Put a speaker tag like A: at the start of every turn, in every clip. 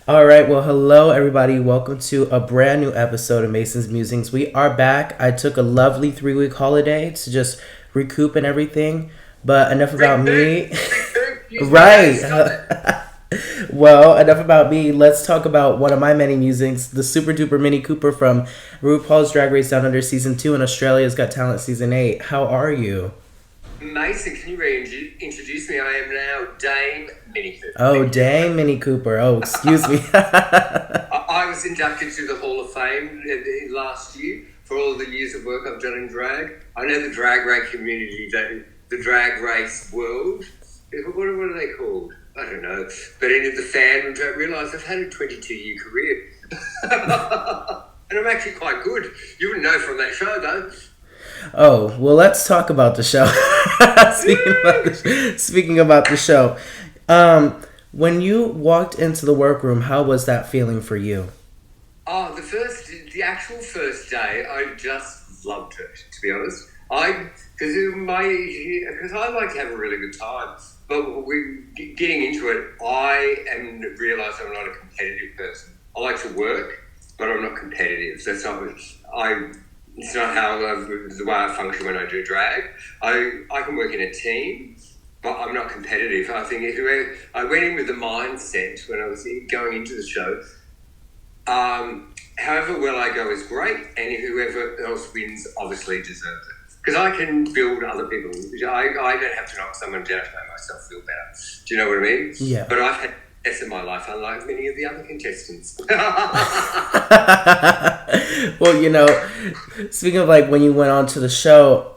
A: All right, well, hello everybody. Welcome to a brand new episode of Mason's Musings. We are back. I took a lovely 3-week holiday to just recoup and everything, but enough about me. Right. Well, enough about me. Let's talk about one of my many musings, the super duper Minnie Cooper from RuPaul's Drag Race Down Under Season 2 and Australia's Got Talent Season 8. How are you?
B: Mason, can you reintroduce me? I am now Dame Minnie Cooper.
A: Oh, Dame Minnie Cooper. Oh, excuse me.
B: I was inducted to the Hall of Fame last year for all the years of work I've done in drag. I know the drag race community, the drag race world. What are they called? I don't know. But any of the fans don't realise I've had a 22-year career. And I'm actually quite good. You wouldn't know from that show, though.
A: Oh, well, let's talk about the show. Speaking about the show. When you walked into the workroom, how was that feeling for you?
B: Oh, the actual first day, I just loved it, to be honest. Because I like to have a really good time. But getting into it, I realised I'm not a competitive person. I like to work, but I'm not competitive. It's not how the way I function when I do drag. I can work in a team, but I'm not competitive. I think I went in with the mindset when I was going into the show. However well I go is great, and whoever else wins obviously deserves it. Because I can build other people. I don't have to knock someone down to make myself feel better. Do you know what I mean?
A: Yeah.
B: But I've had success in my life, unlike many of the other contestants.
A: Well, speaking of like when you went on to the show,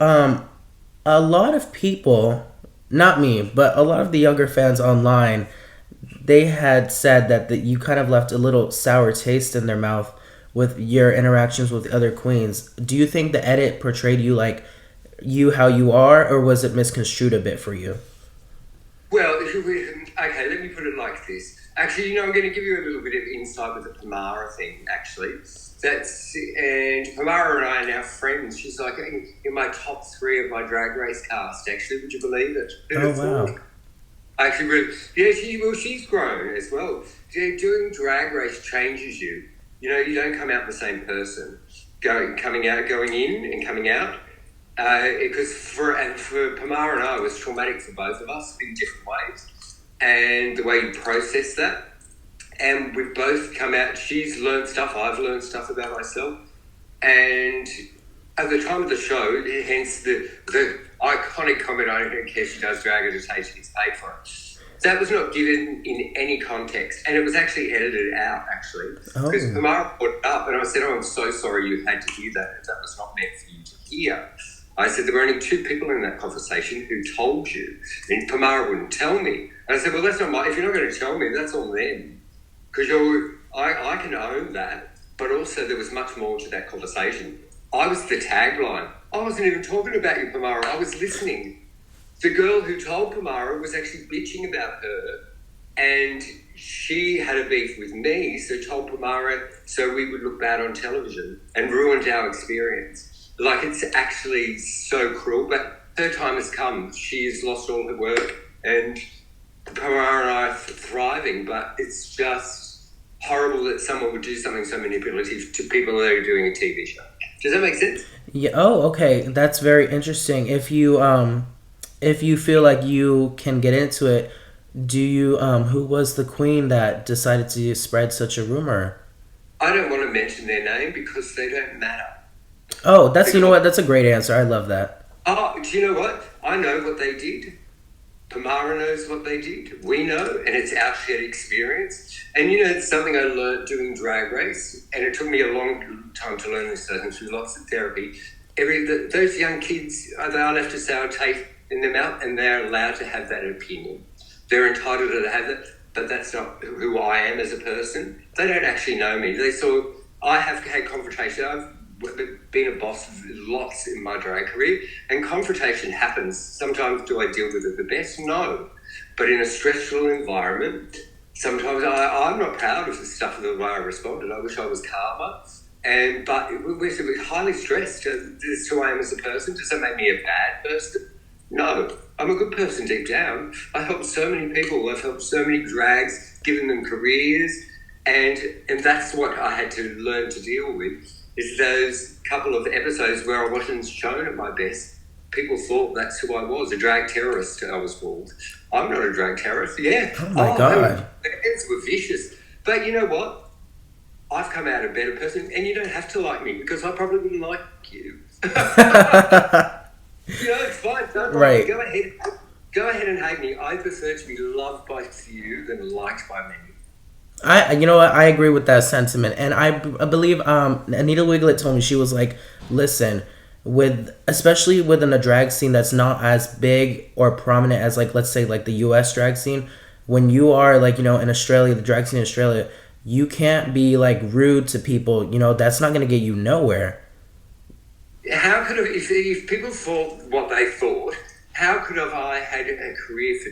A: a lot of people, not me, but a lot of the younger fans online, they had said that you kind of left a little sour taste in their mouth with your interactions with other queens. Do you think the edit portrayed you like how you are, or was it misconstrued a bit for you?
B: Well, okay, let me put it like this. Actually, I'm going to give you a little bit of insight with the Pamara thing, actually. And Pamara and I are now friends. She's like in my top 3 of my Drag Race cast, actually. Would you believe it?
A: Oh, wow.
B: Actually, she's grown as well. Doing Drag Race changes you. You don't come out the same person. Going in and coming out. Because for Pamara and I, it was traumatic for both of us in different ways. And the way you process that. And we've both come out. She's learned stuff. I've learned stuff about myself. And at the time of the show, hence the iconic comment, I don't care if she does drag her to take, she's paid for it. That was not given in any context. And it was actually edited out, actually. Because Pamara put it up and I said, I'm so sorry you had to hear that. That was not meant for you to hear. I said, there were only 2 people in that conversation who told you. And Pamara wouldn't tell me. And I said, well, that's not if you're not going to tell me, that's on them. Because I can own that. But also there was much more to that conversation. I was the tagline. I wasn't even talking about you, Pamara. I was listening. The girl who told Pamara was actually bitching about her, and she had a beef with me, so told Pamara so we would look bad on television and ruined our experience. Like, it's actually so cruel, but her time has come. She has lost all her work, and Pamara and I are thriving, but it's just horrible that someone would do something so manipulative to people that are doing a TV show. Does that make sense?
A: Yeah. Oh, okay. That's very interesting. If you feel like you can get into it, do you who was the queen that decided to spread such a rumor?
B: I don't want to mention their name because they don't matter.
A: Oh, that's that's a great answer. I love that.
B: Oh, do you know what? I know what they did. Pamara knows what they did. We know, and it's our shared experience. And it's something I learned doing Drag Race, and it took me a long time to learn this through lots of therapy. Those young kids, they are left a sour taste in their mouth, and they're allowed to have that opinion. They're entitled to have that, but that's not who I am as a person. They don't actually know me. I have had confrontation. I've been a boss lots in my drag career, and confrontation happens. Sometimes do I deal with it the best? No. But in a stressful environment, sometimes I'm not proud of the stuff of the way I responded. I wish I was calmer. But we're highly stressed. This is who I am as a person. Does that make me a bad person? No. I'm a good person deep down. I helped so many people. I've helped so many drags, given them careers. And that's what I had to learn to deal with, is those couple of episodes where I wasn't shown at my best. People thought that's who I was, a drag terrorist, I was called. I'm not a drag terrorist, yeah.
A: Oh my God.
B: The ends were vicious. But you know what? I've come out a better person, and you don't have to like me, because I probably wouldn't like you. It's fine. Don't
A: Right.
B: Go ahead and hate me. I prefer to be loved by few than liked by many.
A: You know what? I agree with that sentiment, and I believe Anita Wiglet told me, she was like, "Listen, especially within a drag scene that's not as big or prominent as, like, let's say, like the U.S. drag scene, when you are, like, in Australia, the drag scene in Australia, you can't be like rude to people. That's not going to get you nowhere."
B: How could have, if people thought what they thought, how could have I had a career for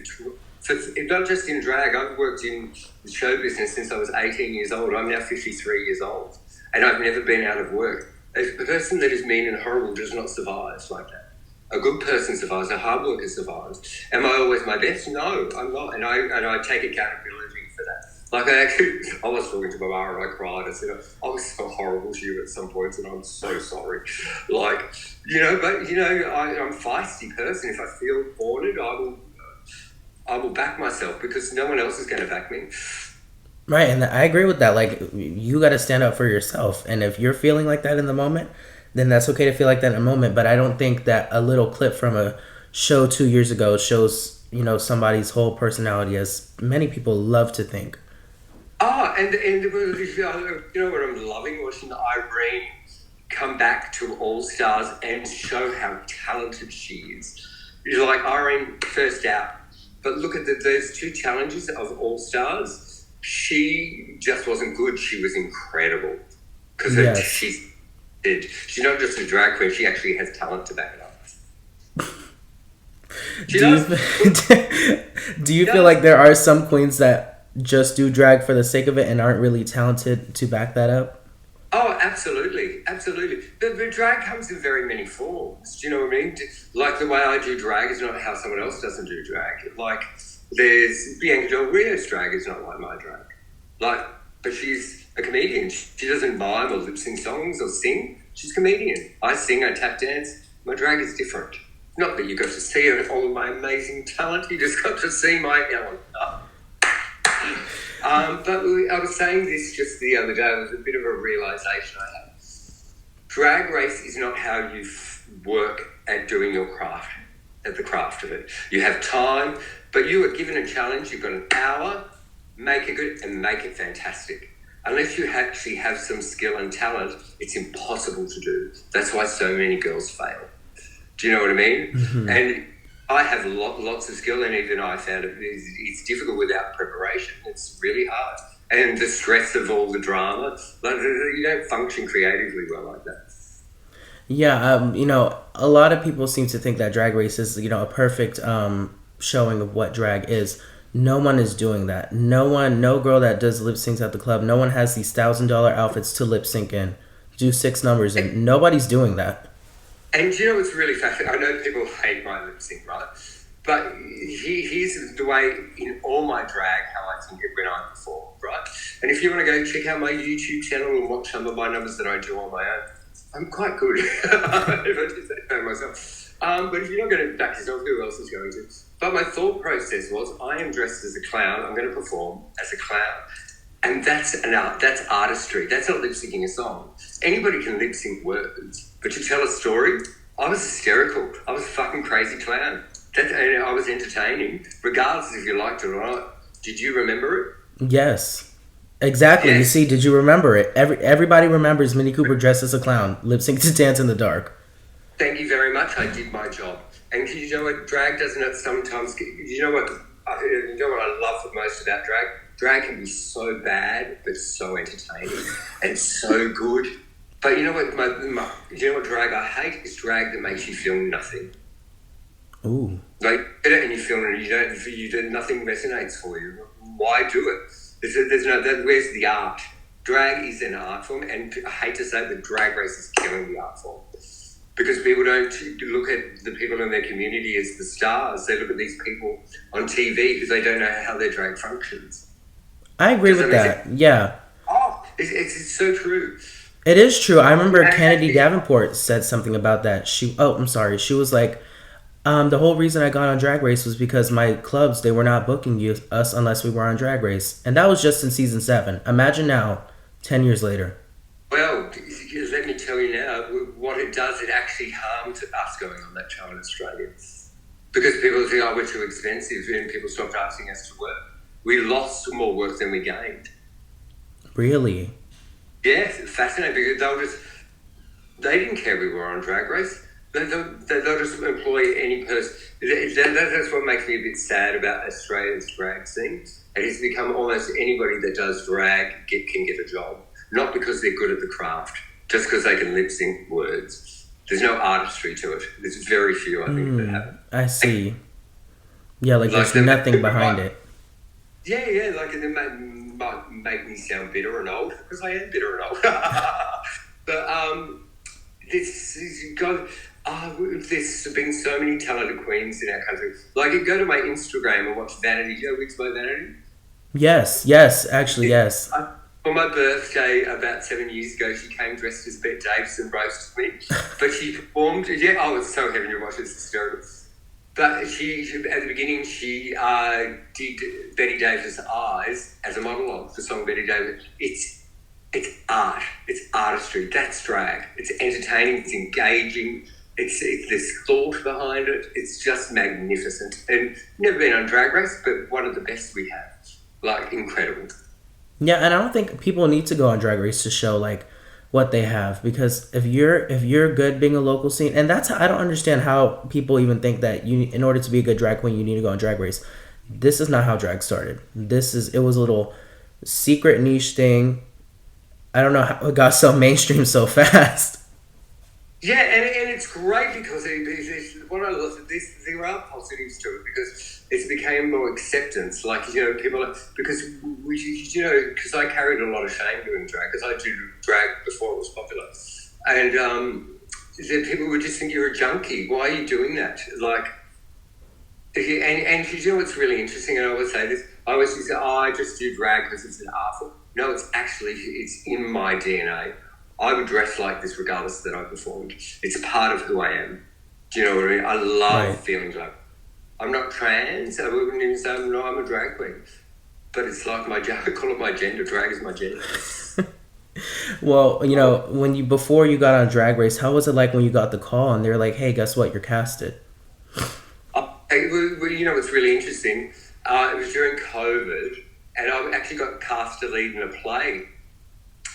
B: not just in drag? I've worked in the show business since I was 18 years old. I'm now 53 years old, and I've never been out of work. A person that is mean and horrible does not survive like that. A good person survives. A hard worker survives. Am I always my best? No, I'm not, and I take accountability for that. Like, I was talking to my mum and I cried. I said, I was so horrible to you at some points, and I'm so sorry. Like, I'm a feisty person. If I feel cornered, I will back myself, because no one else is going to back me.
A: Right, and I agree with that. Like, you got to stand up for yourself, and if you're feeling like that in the moment, then that's okay to feel like that in a moment. But I don't think that a little clip from a show 2 years ago shows, somebody's whole personality, as many people love to think.
B: Oh, and you know what I'm loving? Watching Irene come back to All Stars and show how talented she is. You're like, Irene, first out. But look at those two challenges of All Stars. She just wasn't good. She was incredible. Because she's not just a drag queen. She actually has talent to back it up.
A: Do you feel like there are some queens that just do drag for the sake of it and aren't really talented to back that up?
B: Oh, absolutely. But drag comes in very many forms. Do you know what I mean? Like, the way I do drag is not how someone else doesn't do drag. Like, there's Bianca Del Rio's drag is not like my drag. Like, but she's a comedian. She doesn't mime or lip sync songs or sing. She's a comedian. I sing, I tap dance. My drag is different. Not that you got to see all of my amazing talent. You just got to see my Ellen. But I was saying this just the other day. It was a bit of a realisation I had. Drag race is not how you work at doing your craft, at the craft of it. You have time, but you are given a challenge. You've got an hour. Make it good and make it fantastic. Unless you actually have some skill and talent, it's impossible to do. That's why so many girls fail. Do you know what I mean? Mm-hmm. And I have lots of skill, and even I found it's difficult without preparation. It's really hard. And the stress of all the drama, like, you don't function creatively well like that.
A: Yeah, a lot of people seem to think that Drag Race is, a perfect showing of what drag is. No one is doing that. No girl that does lip syncs at the club, no one has these $1,000 outfits to lip sync in, do 6 numbers, and nobody's doing that.
B: And you know what's really fascinating? I know people hate my lip sync, right? But here's the way in all my drag how I think it when I perform, right? And if you want to go check out my YouTube channel and watch some of my numbers that I do on my own, I'm quite good. If I just say so myself. But if you're not going to back yourself, who else is going to? But my thought process was, I am dressed as a clown. I'm going to perform as a clown. And that's an art. That's artistry. That's not lip syncing a song. Anybody can lip sync words, but to tell a story, I was hysterical. I was a fucking crazy clown. And I was entertaining, regardless if you liked it or not. Did you remember it?
A: Yes, exactly. Yes. You see, did you remember it? Everybody remembers Minnie Cooper dressed as a clown, lip sync to Dance in the Dark.
B: Thank you very much. I did my job. And you know what? Drag doesn't it sometimes. You know what I love the most about drag? Drag can be so bad, but so entertaining and so good. But you know what? You know what drag I hate is drag that makes you feel nothing.
A: Ooh.
B: Like, and you feel nothing resonates for you. Why do it? Where's the art? Drag is an art form, and I hate to say it, but Drag Race is killing the art form. Because people don't look at the people in their community as the stars. They look at these people on TV because they don't know how their drag functions.
A: I agree with that. Yeah.
B: It's so true.
A: It is true. I remember
B: And
A: Kennedy Davenport said something about that. I'm sorry. She was like, the whole reason I got on Drag Race was because my clubs, they were not booking us unless we were on Drag Race. And that was just in season 7. Imagine now, 10 years later.
B: well, let me tell you now, what it does, it actually harms us going on that show in Australia. Because people think, oh, we're too expensive, and people stopped asking us to work. We lost more work than we gained.
A: Really?
B: Yes, fascinating, because they didn't care we were on Drag Race. They'll just employ any person. That's what makes me a bit sad about Australia's drag scene. It has become almost anybody that does drag can get a job. Not because they're good at the craft, just because they can lip sync words. There's no artistry to it. There's very few, I think, that have it.
A: I see. Yeah, like there's nothing behind it.
B: Yeah, like it might make me sound bitter and old, because I am bitter and old. But there's been so many talented queens in our country. Like, you go to my Instagram and watch Vanity. You know Wix by Vanity?
A: Yes, actually, yes.
B: For my birthday about 7 years ago, she came dressed as Bette Davis and roasted me. But she performed, it's so heaven to watch, it's hysterical. But she at the beginning, she did Betty Davis' eyes as a monologue, the song Betty Davis. It's art, it's artistry, that's drag. It's entertaining, it's engaging, there's thought behind it. It's just magnificent. And never been on Drag Race, but one of the best we have. Like, incredible.
A: Yeah, and I don't think people need to go on Drag Race to show like what they have, because if you're good being a local scene, and that's how I don't understand how people even think that in order to be a good drag queen you need to go on Drag Race. This is not how drag started. It was a little secret niche thing. I don't know how it got so mainstream so fast.
B: Yeah, and it's great because what I love is there are positives to it, because it's became more acceptance. Like, people because because I carried a lot of shame doing drag, because I did drag before it was popular, and people would just think you're a junkie. Why are you doing that? Like, and what's really interesting, and I always say this. I always say, I just do drag because it's an art form. No, it's in my DNA. I would dress like this regardless that I performed. It's a part of who I am. Do you know what I mean? I love feeling like I'm not trans. I wouldn't even say I'm a drag queen. But it's like I call it my gender. Drag is my gender.
A: Well, before you got on Drag Race, how was it like when you got the call and they're like, "Hey, guess what? You're casted."
B: It's really interesting. It was during COVID, and I actually got cast to lead in a play.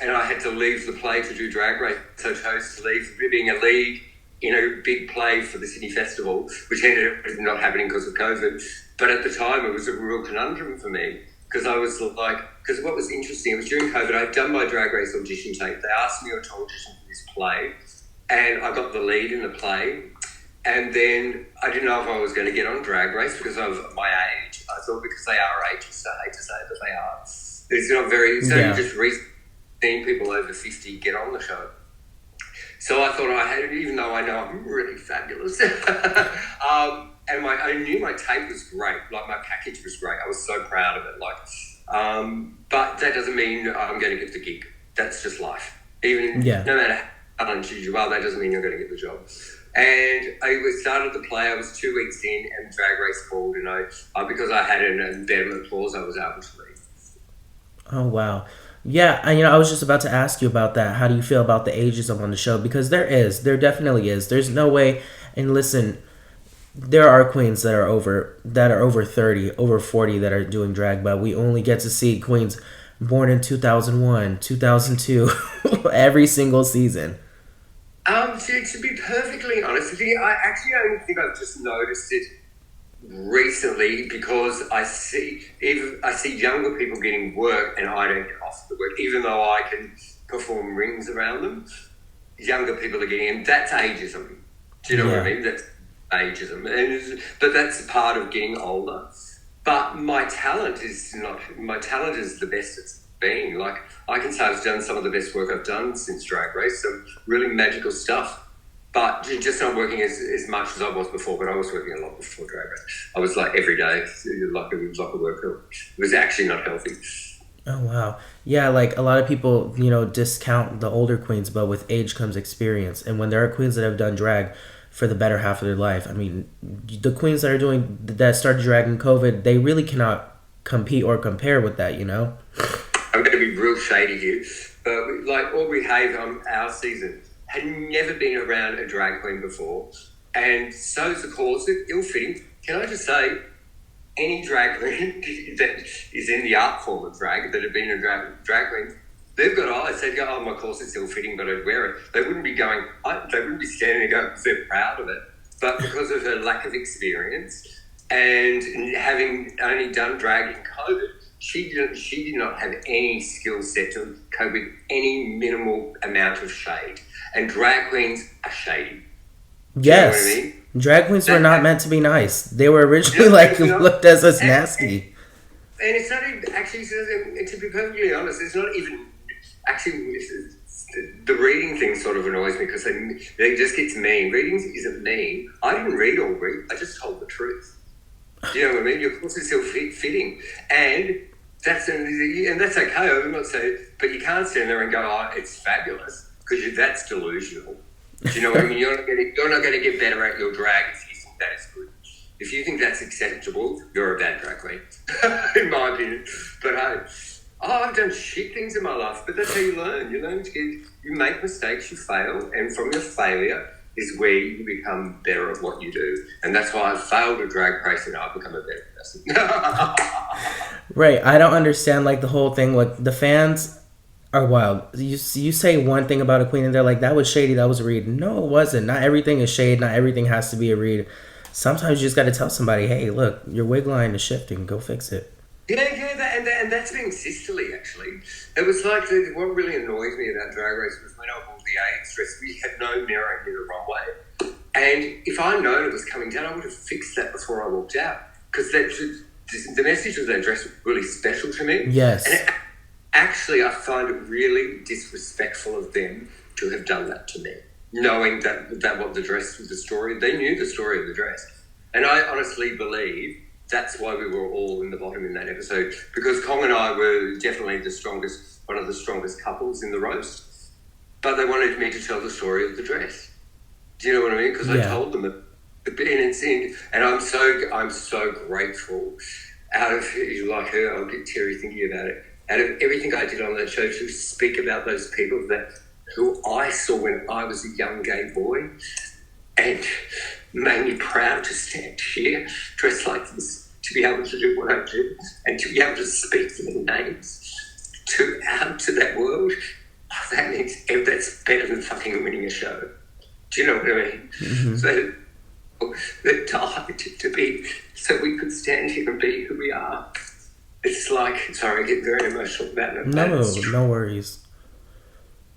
B: And I had to leave the play to do Drag Race. So I chose to leave being a lead in a big play for the Sydney Festival, which ended up not happening because of COVID. But at the time, it was a real conundrum for me, because I was like, because what was interesting, it was during COVID, I'd done my Drag Race audition tape. They asked me to audition for this play, and I got the lead in the play. And then I didn't know if I was going to get on Drag Race because of my age. I thought because they are ageist, I hate to say it, but they are. It's not very, it's only just recent. Seeing people over 50 get on the show. So I thought I had it, even though I know I'm really fabulous. And I knew my tape was great. Like, my package was great. I was so proud of it. But that doesn't mean I'm going to get the gig. That's just life. No matter how talented you are, that doesn't mean you're going to get the job. And I started the play. I was 2 weeks in, and Drag Race called, and because I had an embedment clause, I was able to leave.
A: Oh, wow. Yeah, I was just about to ask you about that. How do you feel about the ageism on the show? Because there definitely is. There's no way. And listen, there are queens that are over 30, over 40 that are doing drag, but we only get to see queens born in 2001, 2002, every single season.
B: To be perfectly honest with you, I don't think I've just noticed it recently, because I see younger people getting work and I don't get off the work, even though I can perform rings around them. Younger people are getting in. That's ageism. Do you know what I mean? That's ageism, but that's part of getting older. But my talent is the best it's been. Like, I can say I've done some of the best work I've done since Drag Race. Some really magical stuff. But just not working as much as I was before, but I was working a lot before Drag Race. I was like every day, like it was like a workout. It was actually not healthy.
A: Oh wow. Yeah, like a lot of people, discount the older queens, but with age comes experience. And when there are queens that have done drag for the better half of their life, I mean, the queens that started drag in COVID, they really cannot compete or compare with that.
B: I'm going to be real shady here, but like Aubrey Have on our season had never been around a drag queen before, and so's the corset, ill-fitting. Can I just say, any drag queen that is in the art form of drag, that have been a drag queen, they've got eyes. They'd go, "Oh, my corset's ill-fitting, but I'd wear it." They wouldn't be going. They wouldn't be standing there going because they're proud of it, but because of her lack of experience and having only done drag in COVID. She did not have any skill set to cope with any minimal amount of shade. And drag queens are shady. Do you know what I
A: Yes.
B: mean?
A: Drag queens were not meant to be nice. They were originally looked as nasty.
B: And it's not even, actually, to be perfectly honest, it's not even, actually, the reading thing sort of annoys me because they just get mean. Reading isn't mean. I didn't read all read. I just told the truth. Do you know what I mean? Your course is still fitting. And that's okay. I'm not saying, but you can't stand there and go, "Oh, it's fabulous," because that's delusional. Do you know what I mean? You're not going to get better at your drag if you think that is good. If you think that's acceptable, you're a bad drag queen, in my opinion. But I've done shit things in my life, but that's how you learn. You learn you make mistakes, you fail, and from your failure is where you become better at what you do. And that's why I failed a drag race and I've become a better person.
A: Right. I don't understand like the whole thing. Like the fans are wild. You say one thing about a queen and they're like, "That was shady. That was a read." No, it wasn't. Not everything is shade. Not everything has to be a read. Sometimes you just got to tell somebody, "Hey, look, your wig line is shifting. Go fix it."
B: Yeah, and that's being sisterly, actually. It was like, what really annoyed me about Drag Race was when I wore the AIDS dress, we had no mirror near the runway. And if I'd known it was coming down, I would have fixed that before I walked out. Because the message of that dress was really special to me.
A: Yes.
B: And actually, I find it really disrespectful of them to have done that to me, knowing that what the dress was the story. They knew the story of the dress. And I honestly believe that's why we were all in the bottom in that episode, because Kong and I were definitely one of the strongest couples in the roast, but they wanted me to tell the story of the dress. Do you know what I mean? Because I told them and I'm so grateful. Out of like her, I'll get teary thinking about it. Out of everything I did on that show to speak about those people who I saw when I was a young gay boy, and made me proud to stand here dressed like this, to be able to do what I do, and to be able to speak their names out to that world. Oh, that's better than fucking winning a show. Do you know what I mean? Mm-hmm. So that died to be, so we could stand here and be who we are. It's like, sorry, I get very emotional about it.
A: No worries.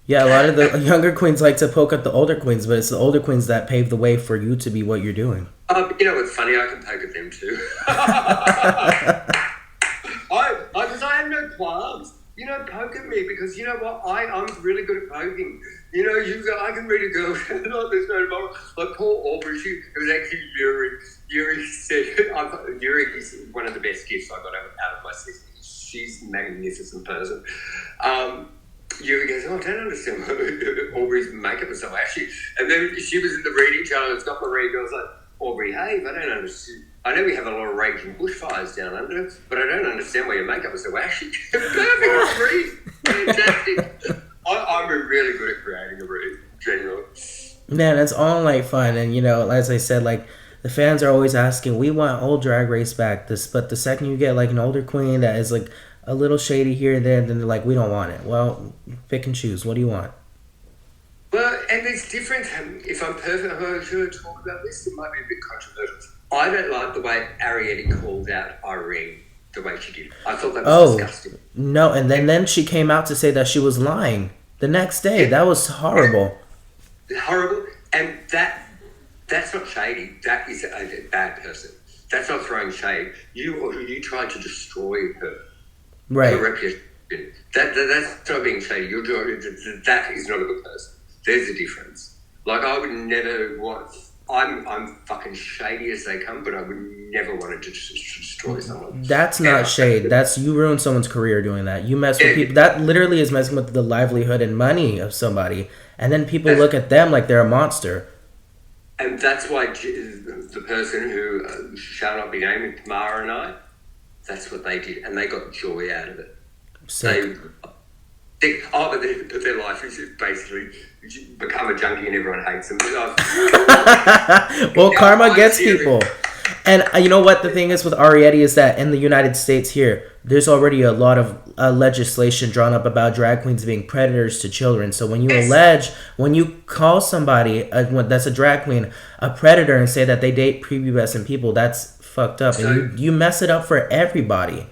A: Yeah, a lot of the younger queens like to poke at the older queens, but it's the older queens that pave the way for you to be what you're doing.
B: You know what's funny? I can poke at them too. Because I have no qualms. Poke at me, because you know what? I'm really good at poking. I can read a girl. No, there's no problem. Like poor Aubrey, it was actually Yuri. Yuri said, Yuri is one of the best gifts I got out of my sister. She's a magnificent person. Yuri goes, "Oh, I don't understand Aubrey's makeup and stuff, actually." And then she was in the reading channel, it's got my reading. I was like, "Aubrey, hey, I don't understand. I know we have a lot of raging bushfires down under, but I don't understand why your makeup is so ashy." Perfect read. Fantastic. I'm really good at creating a read, generally.
A: Man, it's all like fun. And, as I said, like, the fans are always asking, "We want old Drag Race back." But the second you get, like, an older queen that is, like, a little shady here and there, then they're like, "We don't want it." Well, pick and choose. What do you want?
B: Well, and it's different. If I'm perfect, I'm going to talk about this. It might be a bit controversial. I don't like the way Ariette called out Irene the way she did. I thought that was disgusting.
A: No, and then she came out to say that she was lying the next day. Yeah. That was horrible.
B: Horrible. And that's not shady. That is a bad person. That's not throwing shade. You tried to destroy her.
A: Right.
B: Her reputation. That's not being shady. That is not a good person. There's a difference. Like, I would never want I'm fucking shady as they come, but I would never want to destroy someone.
A: That's not shade. That's you ruin someone's career doing that. You mess with people. That literally is messing with the livelihood and money of somebody. And then people look at them like they're a monster.
B: And that's why the person who shall not be named, Tamara and I, that's what they did. And they got joy out of it.
A: Sick.
B: But their life is basically become a junkie and everyone hates them.
A: Well, karma gets people. And you know what the thing is with Arietti is that in the United States here, there's already a lot of legislation drawn up about drag queens being predators to children. So when you call somebody that's a drag queen a predator and say that they date prepubescent people, that's fucked up. So, and you mess it up for everybody.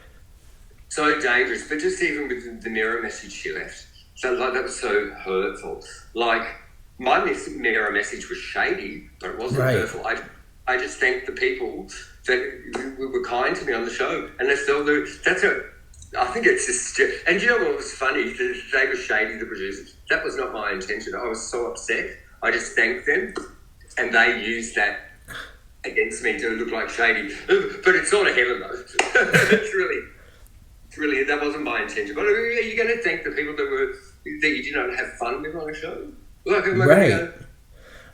B: So dangerous. But just even with the mirror message she left, so like that was so hurtful. Like my mirror message was shady, but it wasn't hurtful. I just thank the people that were kind to me on the show, and they still do. I think it's just. And you know what was funny? They were shady, the producers. That was not my intention. I was so upset. I just thanked them, and they used that against me to look like shady. But it's sort of heaven, though. It's really that wasn't my intention. But are you going to thank the people that you did not have fun with on a show?
A: Right.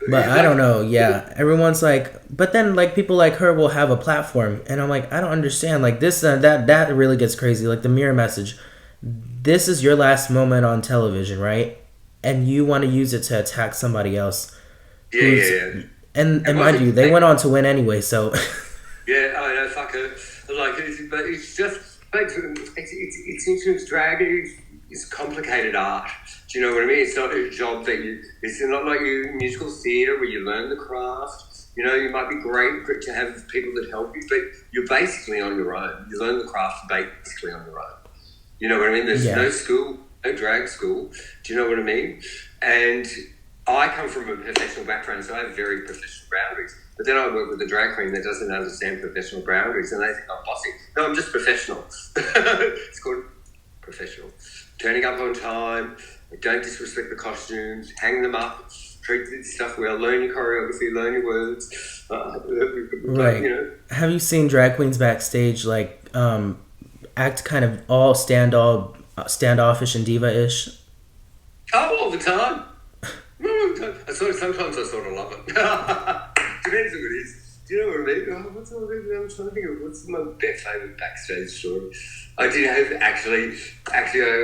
A: But I don't know, yeah. Everyone's like, but then like people like her will have a platform, and I'm like, I don't understand. Like this, that really gets crazy. Like the mirror message. This is your last moment on television, right? And you want to use it to attack somebody else.
B: Yeah.
A: And mind you, they went on to win anyway, so.
B: Yeah, I know, fuck her. Like, but it's just, it's instance drag. It's complicated art. Do you know what I mean? It's not a job it's not like you musical theatre where you learn the craft. You know, you might be great to have people that help you, but you're basically on your own. You learn the craft basically on your own. You know what I mean? There's no school, no drag school. Do you know what I mean? And I come from a professional background, so I have very professional boundaries. But then I work with a drag queen that doesn't understand professional boundaries, and they think I'm bossy. No, I'm just professional. It's called professional. Turning up on time, don't disrespect the costumes, hang them up, treat this stuff well, learn your choreography, learn your words.
A: Right. You know. Have you seen drag queens backstage like act kind of all standoffish and diva-ish?
B: Oh, all the time. Sometimes I sort of love it. Depends who it is. Do you know what I mean? I'm trying to think of what's my best favourite backstage story. I did have actually I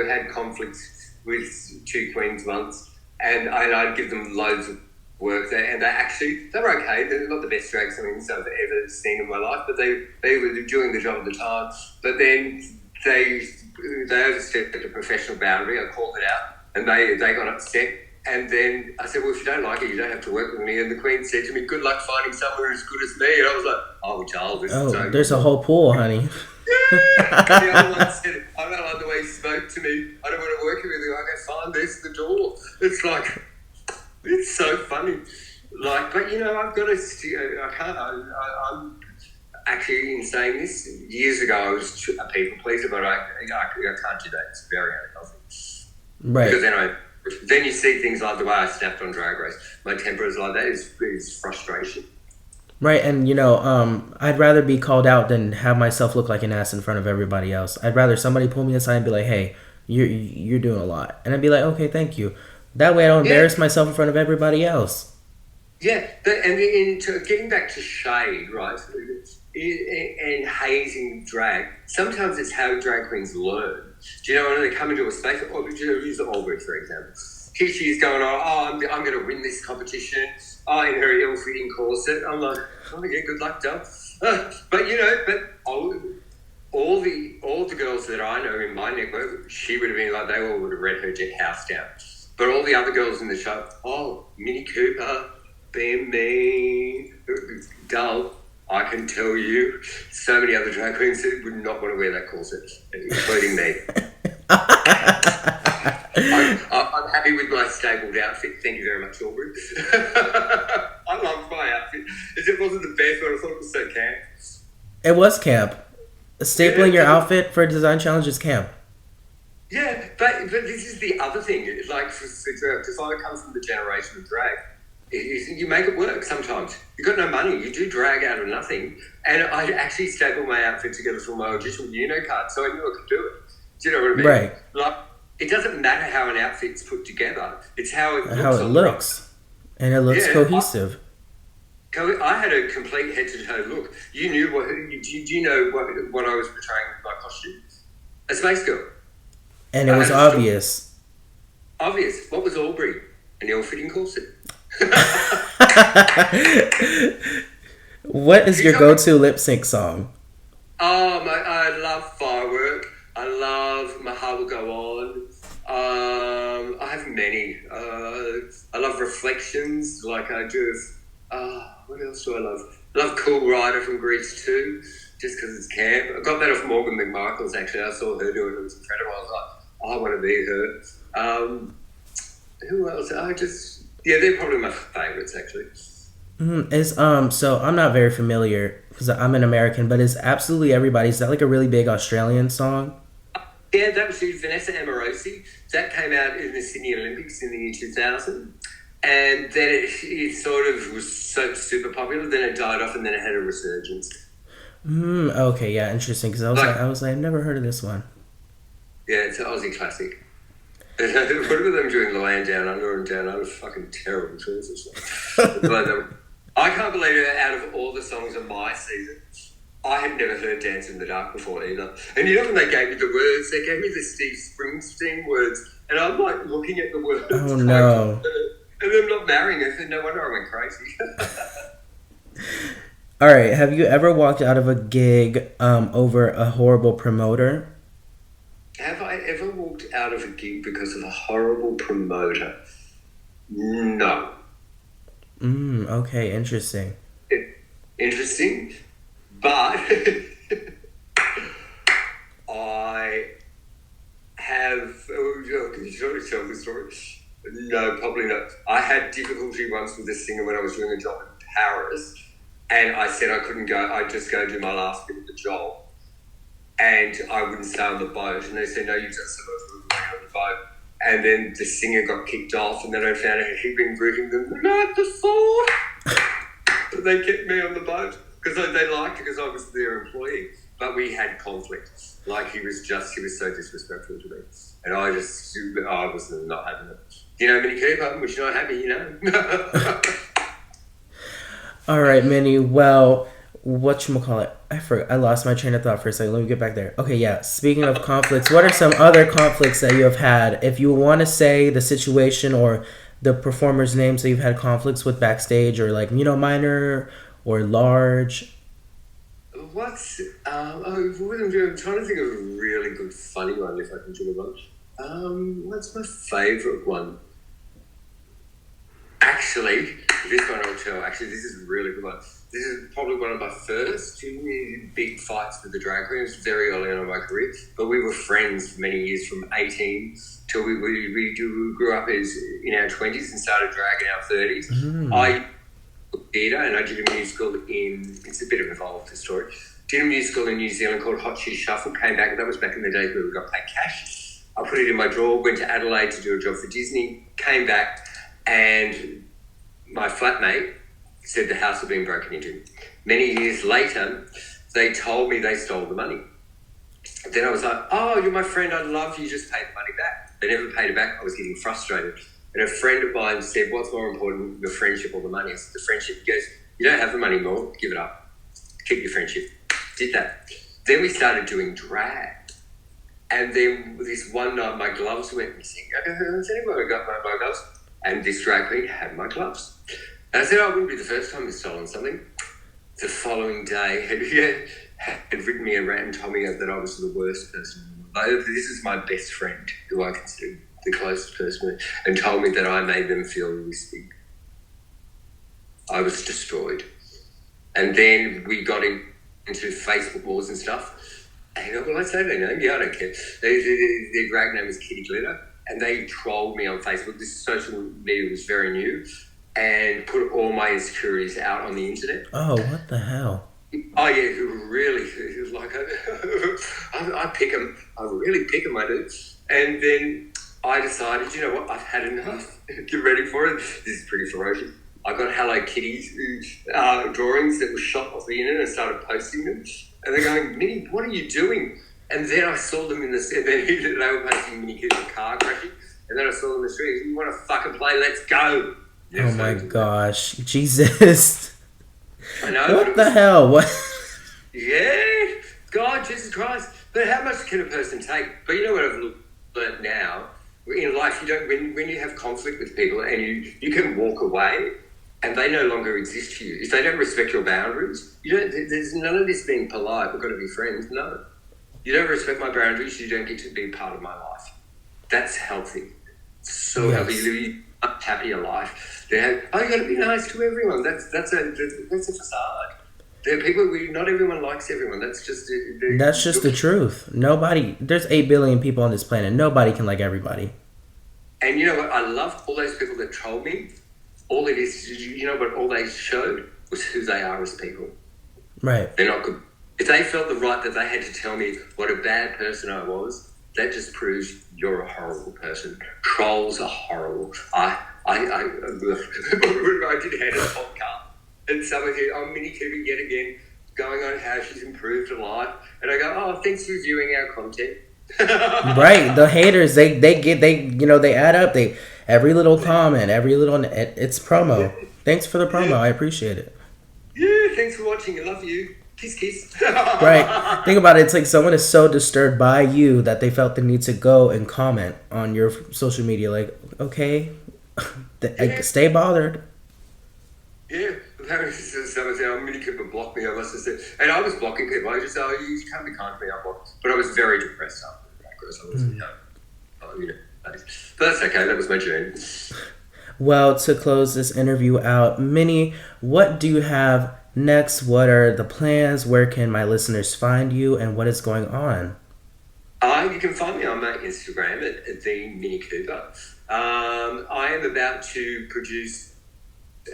B: had conflicts with two queens once, and I'd give them loads of work there, and they were okay. They're not the best drag queens I've ever seen in my life, but they were doing the job at the time. But then they overstepped the professional boundary. I called it out, and they got upset. And then I said, well, if you don't like it, you don't have to work with me. And the Queen said to me, good luck finding someone as good as me. And I was like, oh, child, this is so
A: there's a whole pool, honey.
B: Yeah. And the other one said, I don't like the way he spoke to me. I don't want to work with you. I go, fine, there's the door. It's like, it's so funny. Like, but, you know, I've got to, I'm actually, in saying this, years ago, I was a people pleaser, but I can't do that. It's very unhealthy.
A: Right.
B: Because then you see things like the way I snapped on Drag Race. My temper is like that. Is frustration.
A: Right, and you know, I'd rather be called out than have myself look like an ass in front of everybody else. I'd rather somebody pull me aside and be like, "Hey, you're doing a lot," and I'd be like, "Okay, thank you." That way, I don't embarrass myself in front of everybody else.
B: Yeah, and getting back to shade, right, and hazing drag. Sometimes it's how drag queens learn. Do you know when they come into a space? Oh, use Aubrey, for example. Here she is going, I'm going to win this competition. Oh, in her ill-fitting corset. I'm like, oh yeah, good luck, Dub. But you know, all the girls that I know in my network, she would have been like, they all would have read her house down. But all the other girls in the show, Minnie Cooper, being mean, dull. I can tell you, so many other drag queens that would not want to wear that corset, including me. I'm happy with my stabled outfit. Thank you very much, Aubrey. I loved my outfit. It wasn't the best, but I thought it was so camp.
A: It was camp. Stapling your outfit for a design challenge is camp.
B: Yeah, but this is the other thing. Like, because I come from the generation of drag, You make it work sometimes. You've got no money. You do drag out of nothing. And I actually stapled my outfit together for my audition Uno card, so I knew I could do it. Do you know what I mean?
A: Right.
B: Like, it doesn't matter how an outfit's put together. It's how it looks.
A: How it looks. And it looks cohesive.
B: I had a complete head-to-toe look. You knew what... Do you know what I was portraying with my costume? A space girl.
A: And it was obvious.
B: Obvious. What was Aubrey? An ill-fitting corset.
A: What is your go-to lip sync song?
B: I love Firework. I love My Heart Will Go On. I have many. I love Reflections, like I do. What else do I love? I love Cool Rider from Grease too, just because it's camp. I got that off Morgan McMichaels, actually. I saw her do it. It was incredible. I was like, I want to be her. Who else? They're probably my favourites, actually.
A: So I'm not very familiar because I'm an American, but is Absolutely Everybody, is that like a really big Australian song?
B: Yeah, that was Vanessa Amorosi. That came out in the Sydney Olympics in the year 2000. And then it sort of was so super popular, then it died off and then it had a resurgence.
A: Okay, yeah, interesting. Because I was like, I've never heard of this one.
B: Yeah, it's an Aussie classic. What about them doing The Land Down Under and Down Under? Fucking terrible choices. I can't believe it, out of all the songs of my season, I had never heard Dance in the Dark before either. And you know when they gave me the words, they gave me the Steve Springsteen words, and I'm like looking at the words.
A: Oh no.
B: And I'm not marrying her, so no wonder I went crazy.
A: Alright, have you ever walked out of a gig over a horrible promoter?
B: Have I ever walked out of a gig because of a horrible promoter? No.
A: Okay, interesting.
B: Interesting, but I have... can you tell the story? No, probably not. I had difficulty once with a singer when I was doing a job in Paris, and I said I couldn't go. I'd just go do my last bit of the job, and I wouldn't stay on the boat. And they said, no, you just supposed to be on the boat. And then the singer got kicked off, and then I found out he'd been greeting them the night before. But they kept me on the boat because they liked it because I was their employee. But we had conflict. Like, he was so disrespectful to me. And I was not having it. You know, Minnie Cooper, which you're not happy, you know.
A: All right, Minnie. Well, whatchamacallit? I forgot. I lost my train of thought for a second. Let me get back there. Okay, yeah. Speaking of conflicts, what are some other conflicts that you have had? If you want to say the situation or the performers' names that you've had conflicts with backstage, or like, minor or large.
B: I'm trying to think of a really good, funny one, if I can think of one. What's my favourite one? Actually, this one I'll tell. Actually, this is a really good one. This is probably one of my first big fights with the drag queen. It was very early on in my career, but we were friends for many years, from 18 till we grew up in our 20s and started drag in our 30s. I theatre, and I did a musical it's a bit of an evolved story. Did a musical in New Zealand called Hot Shoe Shuffle, came back, that was back in the days where we got paid cash. I put it in my drawer, went to Adelaide to do a job for Disney, came back, and my flatmate said the house had been broken into. Many years later, they told me they stole the money. Then I was like, oh, you're my friend, I love you, just pay the money back. They never paid it back. I was getting frustrated. And a friend of mine said, what's more important, the friendship or the money? I said, the friendship. He goes, you don't have the money anymore, give it up. Keep your friendship. Did that. Then we started doing drag. And then this one night, my gloves went missing. I go, has anyone got my gloves? And this drag queen had my gloves. And I said, oh, it wouldn't be the first time he's stolen something. The following day, had written me a rant and told me that I was the worst person. This is my best friend, who I consider the closest person, and told me that I made them feel this big. I was destroyed. And then we got into Facebook wars and stuff. And I go, well, I say their name. Yeah, I don't care. Their drag name is Kitty Glitter. And they trolled me on Facebook. This social media was very new. And put all my insecurities out on the internet.
A: Oh, what the hell?
B: Oh, yeah, really. It was like, I pick them. I really pick them, I do. And then I decided, you know what, I've had enough. Get ready for it. This is pretty ferocious. I got Hello Kitty drawings that were shot off the internet and started posting them. And they're going, Minnie, what are you doing? And then I saw them in the street. They were posting Minnie Cooper car crashing. And then I saw them in the street. You want to fucking play? Let's go.
A: Oh my gosh. Jesus.
B: I know.
A: What the hell? What?
B: Yeah. God, Jesus Christ. But how much can a person take? But you know what I've learned now? In life, you don't, when you have conflict with people and you can walk away and they no longer exist to you. If they don't respect your boundaries, there's none of this being polite, we've got to be friends. No. You don't respect my boundaries, you don't get to be part of my life. That's healthy. So healthy. You live a happier life. You got to be nice to everyone. That's a facade. There are people, not everyone likes everyone. That's just
A: the truth. Nobody, there's 8 billion people on this planet. Nobody can like everybody.
B: And you know what? I love all those people that trolled me. All it is, you know what all they showed was who they are as people.
A: Right.
B: They're not good. If they felt the right that they had to tell me what a bad person I was, that just proves you're a horrible person. Trolls are horrible. I did had a podcast and someone said, Minnie Cooper yet again, going on how she's improved her life. And I go, thanks for viewing our content.
A: Right, the haters they add up. Every little comment, it's promo. Thanks for the promo. I appreciate it.
B: Yeah, thanks for watching. I love you. Kiss, kiss.
A: Right. Think about it. It's like someone is so disturbed by you that they felt the need to go and comment on your social media. Like, okay, stay bothered.
B: Yeah. Apparently, someone said, Minnie Cooper blocked me. I must have said, and I was blocking people. I just said, you can't be kind to me. I blocked. But I was very depressed after that. I was, but that's okay. That was my journey.
A: Well, to close this interview out, Minnie, what do you have next? What are the plans? Where can my listeners find you, and what is going on?
B: You can find me on my Instagram at the Minnie Cooper. I am about to produce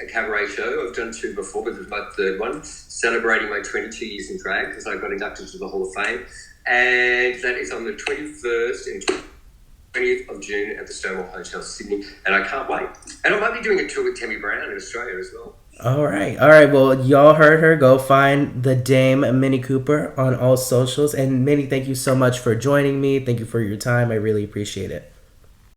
B: a cabaret show. I've done 2 before, but this is my 3rd one, celebrating my 22 years in drag because I got inducted to the Hall of Fame. And that is on the 21st and 20th of June at the Stonewall Hotel, Sydney. And I can't wait. And I might be doing a tour with Tammy Brown in Australia as well.
A: All right. Well, y'all heard her. Go find the Dame Minnie Cooper on all socials. And Minnie, thank you so much for joining me. Thank you for your time. I really appreciate it.